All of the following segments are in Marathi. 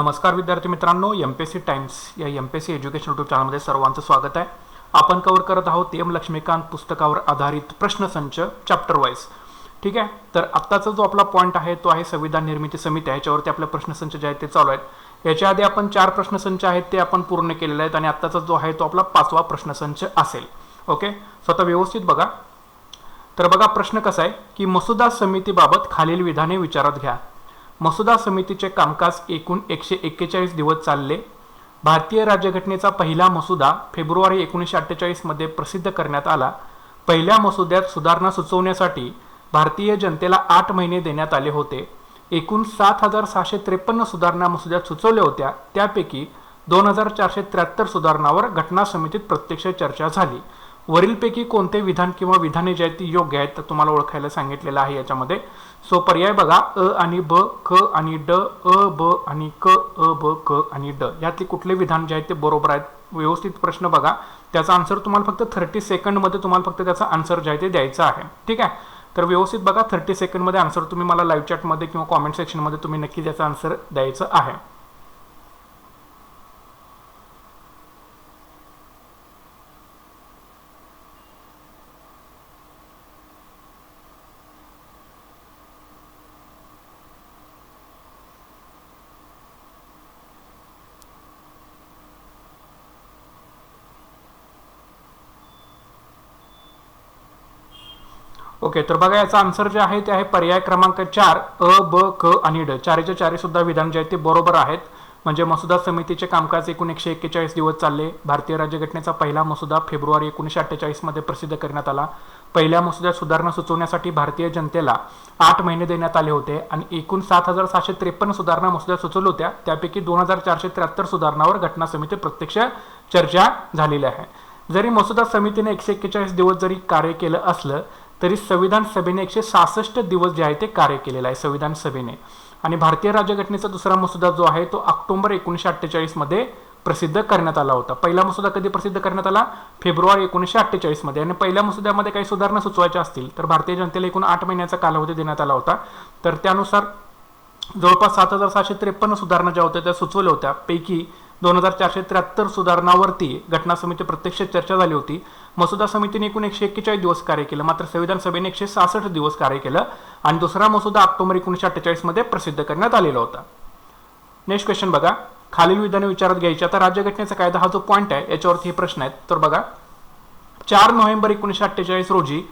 नमस्कार विद्यार्थी मित्रांनो, एमपीएससी टाइम्स या एमपीएससी एज्युकेशन यूट्यूब चॅनलमध्ये सर्वांचं स्वागत आहे। आपण कव्हर करत आहोत एम लक्ष्मीकांत पुस्तकावर आधारित प्रश्नसंच चॅप्टर वाईज। ठीक आहे, तर आत्ताचा जो आपला पॉईंट आहे तो आहे संविधान निर्मिती समिती, याच्यावरती आपले प्रश्नसंच जे आहेत ते चालू आहेत। याच्या आधी आपण 4 प्रश्नसंच आहेत ते आपण पूर्ण केलेले आहेत आणि आत्ताचा जो आहे तो आपला 5वा प्रश्नसंच असेल। ओके, सो आता व्यवस्थित बघा। तर बघा प्रश्न कसा आहे की मसुदा समितीबाबत खालील विधाने विचारात घ्या। मसुदा समितीचे कामकाज एकूण 141 दिवस चालले। भारतीय राज्यघटनेचा पहिला मसुदा फेब्रुवारी 1948 मध्ये प्रसिद्ध करण्यात आला। पहिल्या मसुद्यात सुधारणा सुचवण्यासाठी भारतीय जनतेला 8 महिने देण्यात आले होते। एकूण 7653 सुधारणा मसुद्यात सुचवल्या होत्या, त्यापैकी 2473 सुधारणांवर घटना समितीत प्रत्यक्ष चर्चा झाली। वरीलपैकी कोणते विधान किंवा विधाने जे आहेत ती योग्य आहेत तर तुम्हाला ओळखायला सांगितलेलं आहे याच्यामध्ये। सो पर्याय बघा, अ आणि ब, क आणि ड, अ ब आणि क, अ ब क आणि ड, यातले कुठले विधान जे आहेत ते बरोबर आहेत। व्यवस्थित प्रश्न बघा, त्याचा आन्सर तुम्हाला फक्त 30 सेकंडमध्ये तुम्हाला फक्त त्याचा आन्सर जे आहे ते द्यायचा आहे। ठीक आहे, तर व्यवस्थित बघा, 30 सेकंडमध्ये आन्सर तुम्ही मला लाईव्ह चॅटमध्ये किंवा कॉमेंट सेक्शनमध्ये तुम्ही नक्की त्याचा आन्सर द्यायचं आहे। ओके, तर बघा याचा आन्सर जे आहे ते आहे पर्याय क्रमांक 4, अ ब क आणि ड, चारीचे चारी सुद्धा विधान जे आहेत ते बरोबर आहेत। म्हणजे मसुदा समितीचे कामकाज एकूण 141 दिवस चालले। भारतीय राज्यघटनेचा पहिला मसुदा फेब्रुवारी 1948 मध्ये प्रसिद्ध करण्यात आला। पहिल्या मसुद्यात सुधारणा सुचवण्यासाठी भारतीय जनतेला 8 महिने देण्यात आले होते आणि एकूण 7653 सुधारणा मसुद्यात सुचवल्या होत्या, त्यापैकी 2473 सुधारणांवर घटना समितीत प्रत्यक्ष चर्चा झालेली आहे। जरी मसुदा समितीने 141 दिवस जरी कार्य केलं असलं तरी संविधान सभेने 166 दिवस जे आहे ते कार्य केलेलं आहे संविधान सभेने। आणि भारतीय राज्यघटनेचा दुसरा मसुदा जो आहे तो ऑक्टोबर 1948 मध्ये प्रसिद्ध करण्यात आला होता। पहिला मसुदा कधी प्रसिद्ध करण्यात आला? फेब्रुवारी 1948 मध्ये। आणि पहिल्या मसुद्यामध्ये काही सुधारणा सुचवायच्या असतील तर भारतीय जनतेला एकूण 8 महिन्याचा कालावधी देण्यात आला होता। तर त्यानुसार जवळपास 7653 सुधारणा ज्या होत्या त्या सुचवल्या होत्या, पैकी 2473 सुधारणांवरती घटना समिती प्रत्यक्ष चर्चा झाली होती। मसुदा समितीने एकूण 141 दिवस कार्य केलं, मात्र संविधान सभेने 166 दिवस कार्य केलं आणि दुसरा मसुदा ऑक्टोबर 1948 मध्ये प्रसिद्ध करण्यात आलेला होता। नेक्स्ट क्वेश्चन बघा, खालील विधाने विचारात घ्यायची। आता राज्यघटनेचा कायदा हा जो पॉईंट आहे याच्यावरती हे प्रश्न आहेत। तर बघा, 4 नोव्हेंबर 1948 रोजी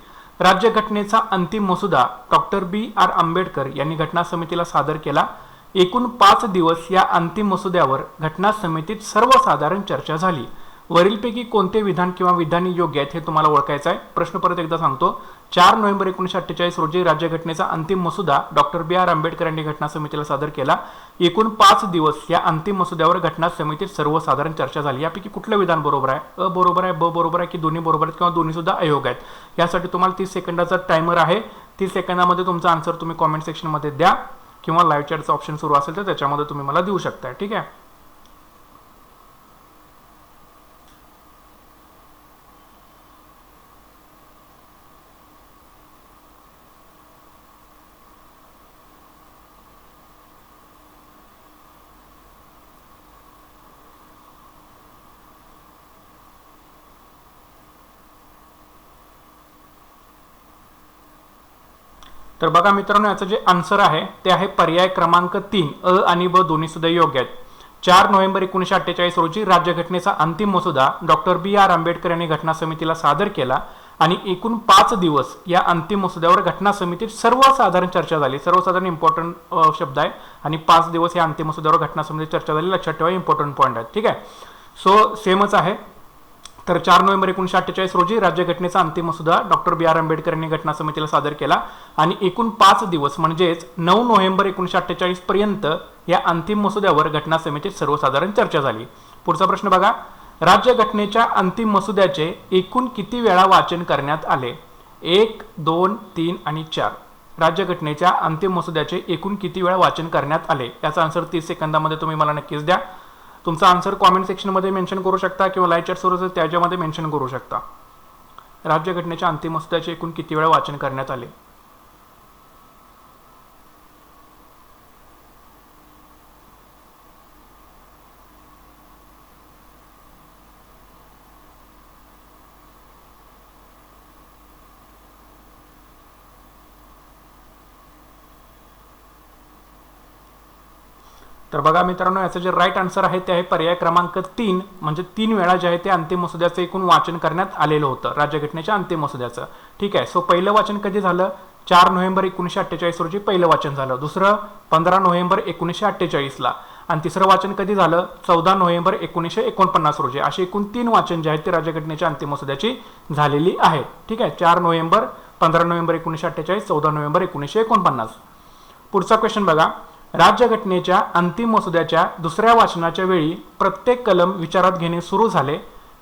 राज्यघटनेचा अंतिम मसुदा डॉक्टर बी.आर. आंबेडकर यांनी घटना समितीला सादर केला। एकूण 5 दिवस या अंतिम मसुद्यावर घटना समितीत सर्वसाधारण चर्चा झाली। वरीलपैकी कोणते विधान किंवा विधाने योग्य आहेत हे तुम्हाला ओळखायचं आहे। प्रश्न परत एकदा सांगतो, 4 नोव्हेंबर 1948 रोजी राज्यघटनेचा अंतिम मसुदा डॉक्टर बी.आर. आंबेडकर यांनी घटना समितीला सादर केला। एकूण 5 दिवस या अंतिम मसुद्यावर घटना समितीत सर्वसाधारण चर्चा झाली। यापैकी कुठलं विधान बरोबर आहे? अ बरोबर आहे, ब बरोबर आहे की दोन्ही बरोबर आहेत किंवा दोन्ही सुद्धा अयोग्य आहेत? यासाठी तुम्हाला 30 सेकंदाचा टायमर आहे। 30 सेकंदामध्ये तुमचा आन्सर तुम्ही कॉमेंट सेक्शनमध्ये द्या किंवा लाईव्ह चॅटचा ऑप्शन सुरू असेल तर त्याच्यामध्ये तुम्ही मला देऊ शकता। ठीक आहे, तर बघा मित्रांनो, याचं जे आन्सर आहे ते आहे पर्याय क्रमांक 3, अ आणि ब दोन्ही सुद्धा योग्य आहेत। 4 नोव्हेंबर 1948 रोजी राज्यघटनेचा अंतिम मसुदा डॉक्टर बी.आर. आंबेडकर यांनी घटना समितीला सादर केला आणि एकूण 5 दिवस या अंतिम मसुद्यावर घटना समितीत सर्वसाधारण चर्चा झाली। सर्वसाधारण इम्पॉर्टंट शब्द आहे आणि 5 दिवस या अंतिम मसुद्यावर घटना समितीत चर्चा झाली, लक्षात ठेवा, इम्पॉर्टंट पॉईंट आहे। ठीक आहे, सो सेमच आहे। तर 4 नोव्हेंबर 1948 रोजी राज्यघटनेचा अंतिम मसुदा डॉक्टर बी.आर. आंबेडकर यांनी घटना समितीला सादर केला आणि एकूण 5 दिवस म्हणजेच 9 नोव्हेंबर 1948 पर्यंत या अंतिम मसुद्यावर घटना समितीत सर्वसाधारण चर्चा झाली। पुढचा प्रश्न बघा, राज्यघटनेच्या अंतिम मसुद्याचे एकूण किती वेळा वाचन करण्यात आले? 1, 2, 3 आणि 4। राज्यघटनेच्या अंतिम मसुद्याचे एकूण किती वेळा वाचन करण्यात आले याचा आन्सर 30 सेकंदामध्ये तुम्ही मला नक्कीच द्या। तुमचा आन्सर कॉमेंट सेक्शनमध्ये मेन्शन करू शकता किंवा लाईव्ह चॅट सुरू असेल त्याच्यामध्ये मेन्शन करू शकता। राज्यघटनेच्या अंतिम मसुद्याचे एकूण किती वेळा वाचन करण्यात आले? तर बघा मित्रांनो, याचं जे राईट आन्सर आहे ते आहे पर्याय क्रमांक 3, म्हणजे 3 वेळा जे आहे ते अंतिम मसुद्याचं एकूण वाचन करण्यात आलेलं होतं राज्यघटनेच्या अंतिम मसुद्याचं. ठीक आहे. सो पहिलं वाचन कधी झालं? 4 नोव्हेंबर 1948 रोजी पहिलं वाचन झालं. दुसरं 15 नोव्हेंबर 1948ला. आणि तिसरं वाचन कधी झालं? 14 नोव्हेंबर 1949 रोजी. अशी एकूण 3 वाचन जे आहेत ते राज्यघटनेच्या अंतिम मसुद्याची झालेली आहेत. ठीक आहे. 4 नोव्हेंबर, 15 नोव्हेंबर 1948, 14 नोव्हेंबर 1949. पुढचा क्वेश्चन बघा. राज्यघटनेच्या अंतिम मसुद्याच्या दुसऱ्या वाचनाच्या वेळी प्रत्येक कलम विचारात घेणे सुरू झाले.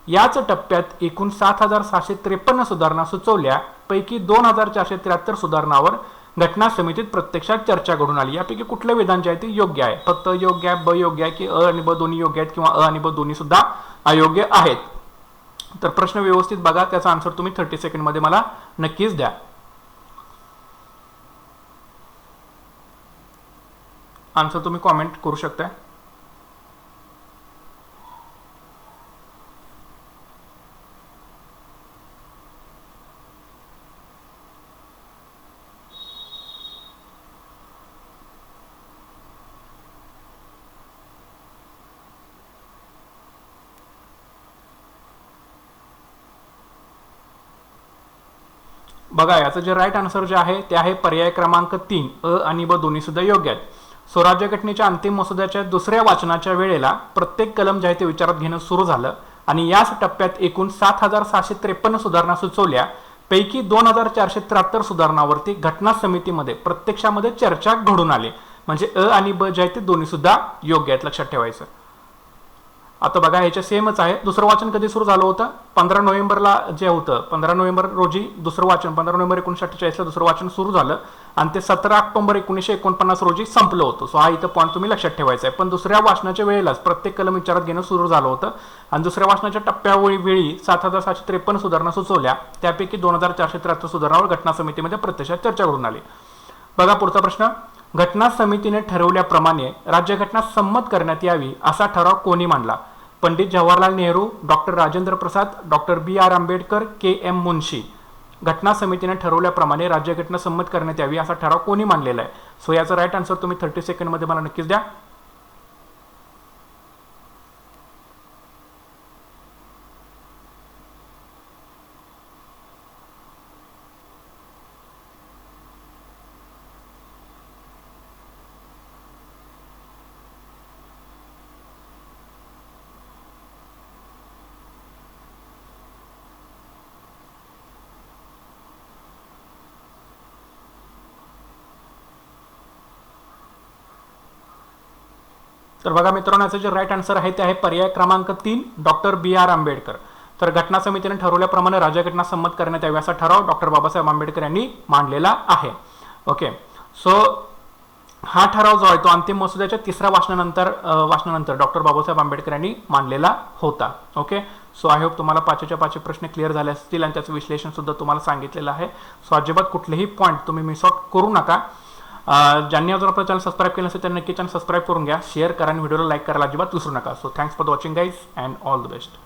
याच टप्प्यात एकूण 7,753 सुधारणा सुचवल्या. पैकी 2,473 सुधारणावर घटना समितीत प्रत्यक्षात चर्चा घडून आली. यापैकी कुठलं विधान जे आहे ते योग्य आहे? फक्त योग्य आहे, ब योग्य आहे, की अ आणि ब दोन्ही योग्य आहेत, किंवा अ आणि ब दोन्ही सुद्धा अयोग्य आहेत? तर प्रश्न व्यवस्थित बघा, त्याचा आन्सर तुम्ही 30 सेकंडमध्ये मला नक्कीच द्या. आन्सर तुम्ही कॉमेंट करू शकता. बघा, याचं जे राईट आन्सर जे आहे ते आहे पर्याय क्रमांक 3, अ आणि ब दोन्ही सुद्धा योग्य आहेत. सो राज्यघटनेच्या अंतिम मसुद्याच्या दुसऱ्या वाचनाच्या वेळेला प्रत्येक कलम जे आहे ते विचारात घेणं सुरू झालं आणि याच टप्प्यात एकूण 7,753 सुधारणा सुचवल्या. पैकी 2,473 सुधारणावरती घटना समितीमध्ये प्रत्यक्षामध्ये चर्चा घडून आली. म्हणजे अ आणि ब जे आहे ते दोन्ही सुद्धा योग्य आहेत, लक्षात ठेवायचं. आता बघा, ह्याच्या सेमच आहे. दुसरं वाचन कधी सुरू झालं होतं? 15 नोव्हेंबरला जे होतं, 15 नोव्हेंबर रोजी दुसरं वाचन, 15 नोव्हेंबर 1948ला दुसरं वाचन सुरू झालं आणि ते 17 ऑक्टोबर 1949 रोजी संपलं होतं. सो हा इथं पॉईंट तुम्ही लक्षात ठेवायचा आहे. पण दुसऱ्या वाचनाच्या वेळेलाच प्रत्येक कलम विचारात घेणं सुरू झालं होतं आणि दुसऱ्या वाचनाच्या टप्प्यावेळी 7,753 सुधारणा सुचवल्या. त्यापैकी 2,473 सुधारणावर घटना समितीमध्ये प्रत्यक्षात चर्चा घडून आली. बघा पुढचा प्रश्न. घटना समितीने ठरवल्याप्रमाणे राज्यघटना संमत करण्यात यावी असा ठराव कोणी मांडला? Pandit Jawaharlal Nehru, doctor Rajendra Prasad, doctor B.R. Ambedkar, K.M. मुन्शी. घटना समितीने ठरवल्याप्रमाणे राज्यघटना संमत करण्यात यावी असा ठराव कोणी मांडलेला आहे? सो याचा राईट आन्सर तुम्ही 30 सेकंडमध्ये मला नक्कीच द्या. तर बघा मित्रांनो, याचं जे राईट आन्सर आहे ते आहे पर्याय क्रमांक 3, डॉक्टर B.R. आंबेडकर. तर घटना समितीने ठरवल्याप्रमाणे राज्यघटना संमत करण्यात यावी असा ठराव डॉक्टर बाबासाहेब आंबेडकर यांनी मांडलेला आहे. ओके. सो हा ठराव जो आहे तो अंतिम मसुद्याच्या तिसऱ्या वाचनानंतर डॉक्टर बाबासाहेब आंबेडकर यांनी मांडलेला होता. ओके. सो आय होप तुम्हाला 5च्या 5 प्रश्न क्लिअर झाले असतील आणि त्याचं विश्लेषण सुद्धा तुम्हाला सांगितलेलं आहे. सो अजिबात कुठलेही पॉईंट तुम्ही मिस आउट करू नका. ज्यांनी अजून आपलं चॅनल सबस्क्राईब केलं असेल त्यांनी नक्की चॅनल सबस्क्राईब करून घ्या, शेअर करा आणि व्हिडिओला लाईक करायला अजिबात विसरू नका. So thanks for watching guys and all the best.